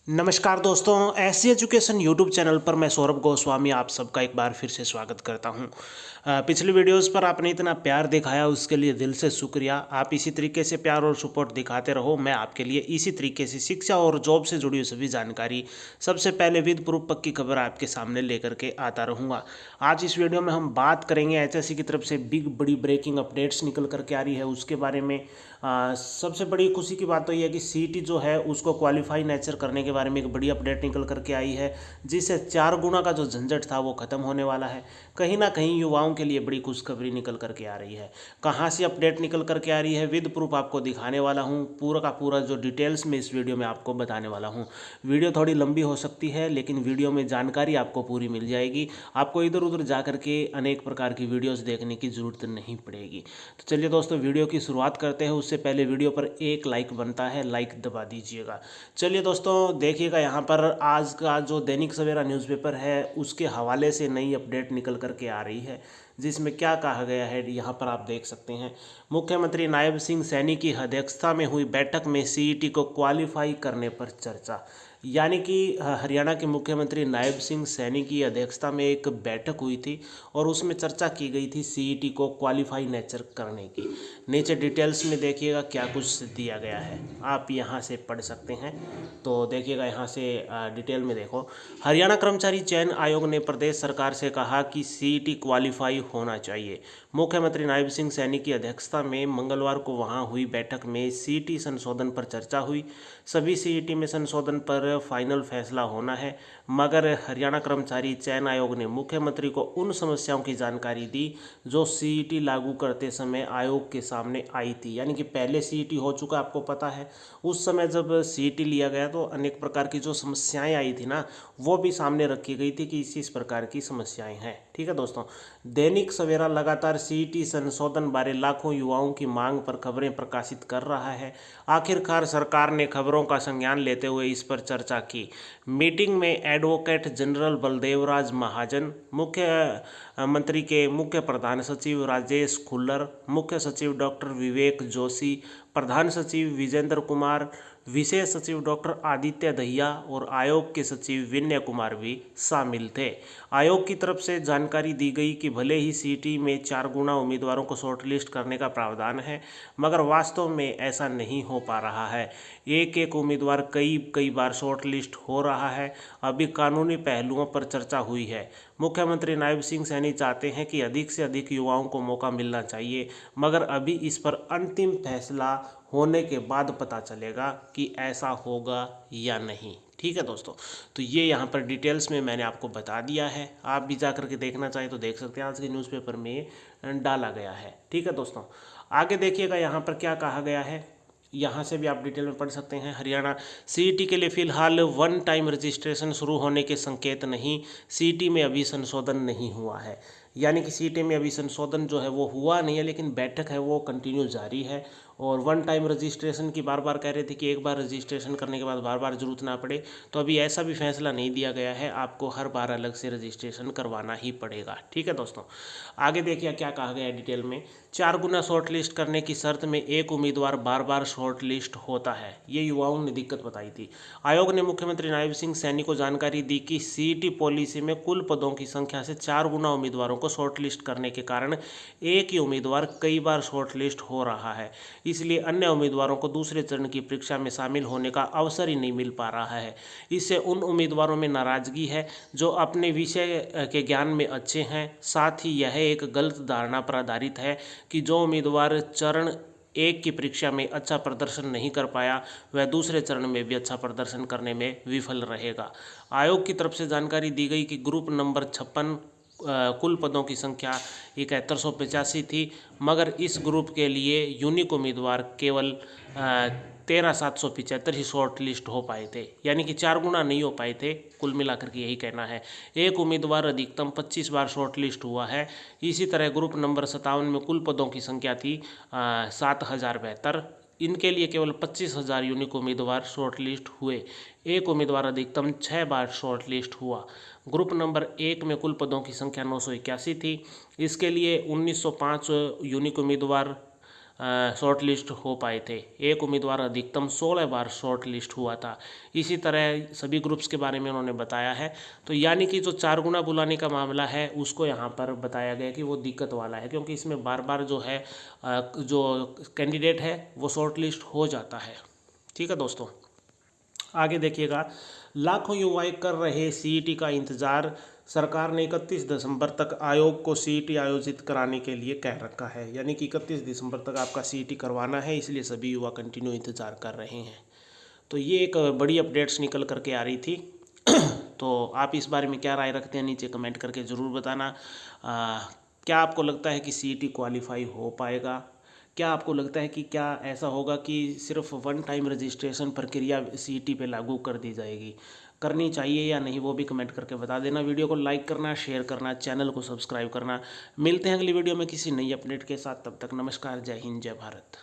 नमस्कार दोस्तों, ऐसी एजुकेशन यूट्यूब चैनल पर मैं सौरभ गोस्वामी आप सबका एक बार फिर से स्वागत करता हूं। पिछले वीडियोस पर आपने इतना प्यार दिखाया, उसके लिए दिल से शुक्रिया। आप इसी तरीके से प्यार और सपोर्ट दिखाते रहो। मैं आपके लिए इसी तरीके से शिक्षा और जॉब से जुड़ी हुई सभी जानकारी सबसे पहले विद प्रूफ पक्की खबर आपके सामने लेकर के आता रहूँगा। आज इस वीडियो में हम बात करेंगे एचएससी की तरफ से बड़ी ब्रेकिंग अपडेट्स निकल करके आ रही है उसके बारे में। सबसे बड़ी खुशी की बात तो यह है कि सीईटी जो है उसको क्वालिफाई नेचर करने के बारे में एक बड़ी अपडेट निकल करके आई है, जिससे 4 गुना का जो झंझट था वो खत्म होने वाला है। कहीं ना कहीं युवाओं के लिए बड़ी खुशखबरी निकल करके आ रही है। कहाँ से अपडेट निकल करके आ रही है विद प्रूफ आपको दिखाने वाला हूँ। पूरा का पूरा जो डिटेल्स में इस वीडियो में आपको बताने वाला हूँ। वीडियो थोड़ी लंबी हो सकती है, लेकिन वीडियो में जानकारी आपको पूरी मिल जाएगी। आपको इधर उधर जा करके अनेक प्रकार की वीडियोज़ देखने की ज़रूरत नहीं पड़ेगी। तो चलिए दोस्तों, वीडियो की शुरुआत करते हैं। उससे पहले वीडियो पर एक लाइक बनता है, लाइक दबा दीजिएगा। चलिए दोस्तों, देखिएगा यहाँ पर आज का जो दैनिक सवेरा न्यूज़पेपर है उसके हवाले से नई अपडेट निकल करके आ रही है, जिसमें क्या कहा गया है यहाँ पर आप देख सकते हैं। मुख्यमंत्री नायब सिंह सैनी की अध्यक्षता में हुई बैठक में सीईटी को क्वालिफाई करने पर चर्चा। यानी कि हरियाणा के मुख्यमंत्री नायब सिंह सैनी की अध्यक्षता में एक बैठक हुई थी और उसमें चर्चा की गई थी सीईटी को क्वालिफाई नेचर करने की। नीचे डिटेल्स में देखिएगा क्या कुछ दिया गया है, आप यहाँ से पढ़ सकते हैं। तो देखिएगा यहाँ से डिटेल में देखो। हरियाणा कर्मचारी चयन आयोग ने प्रदेश सरकार से कहा कि सीईटी क्वालिफाई होना चाहिए। मुख्यमंत्री नायब सिंह सैनी की अध्यक्षता में मंगलवार को वहां हुई बैठक में सीईटी संशोधन पर चर्चा हुई। सभी सीईटी में संशोधन पर फाइनल फैसला होना है, मगर हरियाणा कर्मचारी चयन आयोग ने मुख्यमंत्री को उन समस्याओं की जानकारी दी जो सीईटी लागू करते समय आयोग के सामने आई थी। यानी कि पहले सीईटी हो चुका, आपको पता है। उस समय जब सीईटी लिया गया तो अनेक प्रकार की जो समस्याएं आई थी ना, वो भी सामने रखी गई थी कि इस प्रकार की समस्याएं हैं। ठीक है दोस्तों, दैनिक सवेरा लगातार सीईटी संशोधन बारे लाखों युवाओं की मांग पर खबरें प्रकाशित कर रहा है। आखिरकार सरकार ने खबरों का संज्ञान लेते हुए इस पर चर्चा की। मीटिंग में एडवोकेट जनरल बलदेवराज महाजन, मुख्यमंत्री के मुख्य प्रधान सचिव राजेश खुल्लर, मुख्य सचिव डॉक्टर विवेक जोशी, प्रधान सचिव विजेंद्र कुमार, विशेष सचिव डॉक्टर आदित्य दहिया और आयोग के सचिव विनय कुमार भी शामिल थे। आयोग की तरफ से जानकारी दी गई कि भले ही सीईटी में 4 गुना उम्मीदवारों को शॉर्टलिस्ट करने का प्रावधान है, मगर वास्तव में ऐसा नहीं हो पा रहा है। एक एक उम्मीदवार कई बार शॉर्टलिस्ट हो रहा है। अभी कानूनी पहलुओं पर चर्चा हुई है। मुख्यमंत्री नायब सिंह सैनी चाहते हैं कि अधिक से अधिक युवाओं को मौका मिलना चाहिए, मगर अभी इस पर अंतिम फैसला होने के बाद पता चलेगा कि ऐसा होगा या नहीं। ठीक है दोस्तों, तो ये यहाँ पर डिटेल्स में मैंने आपको बता दिया है। आप भी जा करके देखना चाहें तो देख सकते हैं, आज के न्यूज़पेपर में डाला गया है। ठीक है दोस्तों, आगे देखिएगा यहाँ पर क्या कहा गया है, यहाँ से भी आप डिटेल में पढ़ सकते हैं। हरियाणा सीईटी के लिए फिलहाल वन टाइम रजिस्ट्रेशन शुरू होने के संकेत नहीं। सीईटी में अभी संशोधन नहीं हुआ है। यानी कि सीईटी में अभी संशोधन जो है वो हुआ नहीं है, लेकिन बैठक है वो कंटिन्यू जारी है। और वन टाइम रजिस्ट्रेशन की बार बार कह रहे थे कि एक बार रजिस्ट्रेशन करने के बाद बार बार जरूरत ना पड़े, तो अभी ऐसा भी फैसला नहीं दिया गया है। आपको हर बार अलग से रजिस्ट्रेशन करवाना ही पड़ेगा। ठीक है दोस्तों, आगे देखिए क्या कहा गया है डिटेल में। 4 गुना शॉर्ट लिस्ट करने की शर्त में एक उम्मीदवार बार बार शॉर्ट लिस्ट होता है, ये युवाओं ने दिक्कत बताई थी। आयोग ने मुख्यमंत्री नायब सिंह सैनी को जानकारी दी कि सीईटी पॉलिसी में कुल पदों की संख्या से 4 गुना उम्मीदवारों को शॉर्ट लिस्ट करने के कारण एक ही उम्मीदवार कई बार शॉर्ट लिस्ट हो रहा है। इसलिए अन्य उम्मीदवारों को दूसरे चरण की परीक्षा में शामिल होने का अवसर ही नहीं मिल पा रहा है। इससे उन उम्मीदवारों में नाराजगी है जो अपने विषय के ज्ञान में अच्छे हैं। साथ ही यह एक गलत धारणा पर आधारित है कि जो उम्मीदवार चरण 1 की परीक्षा में अच्छा प्रदर्शन नहीं कर पाया, वह दूसरे चरण में भी अच्छा प्रदर्शन करने में विफल रहेगा। आयोग की तरफ से जानकारी दी गई कि ग्रुप नंबर 56 कुल पदों की संख्या 7185 थी, मगर इस ग्रुप के लिए यूनिक उम्मीदवार केवल 13775 ही शॉर्ट लिस्ट हो पाए थे। यानी कि 4 गुना नहीं हो पाए थे, कुल मिलाकर के यही कहना है। एक उम्मीदवार अधिकतम 25 बार शॉर्ट लिस्ट हुआ है। इसी तरह ग्रुप नंबर 57 में कुल पदों की संख्या थी 7072, इनके लिए केवल 25,000 यूनिक उम्मीदवार शॉर्ट लिस्ट हुए। एक उम्मीदवार अधिकतम 6 बार शॉर्ट लिस्ट हुआ। ग्रुप नंबर 1 में कुल पदों की संख्या 981 थी। इसके लिए 1905 यूनिक उम्मीदवार शॉर्ट लिस्ट हो पाए थे। एक उम्मीदवार अधिकतम 16 बार शॉर्ट लिस्ट हुआ था। इसी तरह सभी ग्रुप्स के बारे में उन्होंने बताया है। तो यानी कि जो 4 गुना बुलाने का मामला है उसको यहाँ पर बताया गया कि वो दिक्कत वाला है, क्योंकि इसमें बार बार जो है जो कैंडिडेट है वो शॉर्ट लिस्ट हो जाता है। ठीक है दोस्तों, आगे देखिएगा। लाखों युवाएं कर रहे सीईटी का इंतजार। सरकार ने 31 दिसंबर तक आयोग को सीईटी आयोजित कराने के लिए कह रखा है। यानी कि 31 दिसंबर तक आपका सीईटी करवाना है, इसलिए सभी युवा कंटिन्यू इंतज़ार कर रहे हैं। तो ये एक बड़ी अपडेट्स निकल करके आ रही थी। तो आप इस बारे में क्या राय रखते हैं, नीचे कमेंट करके ज़रूर बताना। क्या आपको लगता है कि सीईटी क्वालिफाई हो पाएगा? क्या आपको लगता है कि क्या ऐसा होगा कि सिर्फ वन टाइम रजिस्ट्रेशन प्रक्रिया सीईटी पे लागू कर दी जाएगी? करनी चाहिए या नहीं, वो भी कमेंट करके बता देना। वीडियो को लाइक करना, शेयर करना, चैनल को सब्सक्राइब करना। मिलते हैं अगली वीडियो में किसी नई अपडेट के साथ। तब तक नमस्कार, जय हिंद, जय भारत।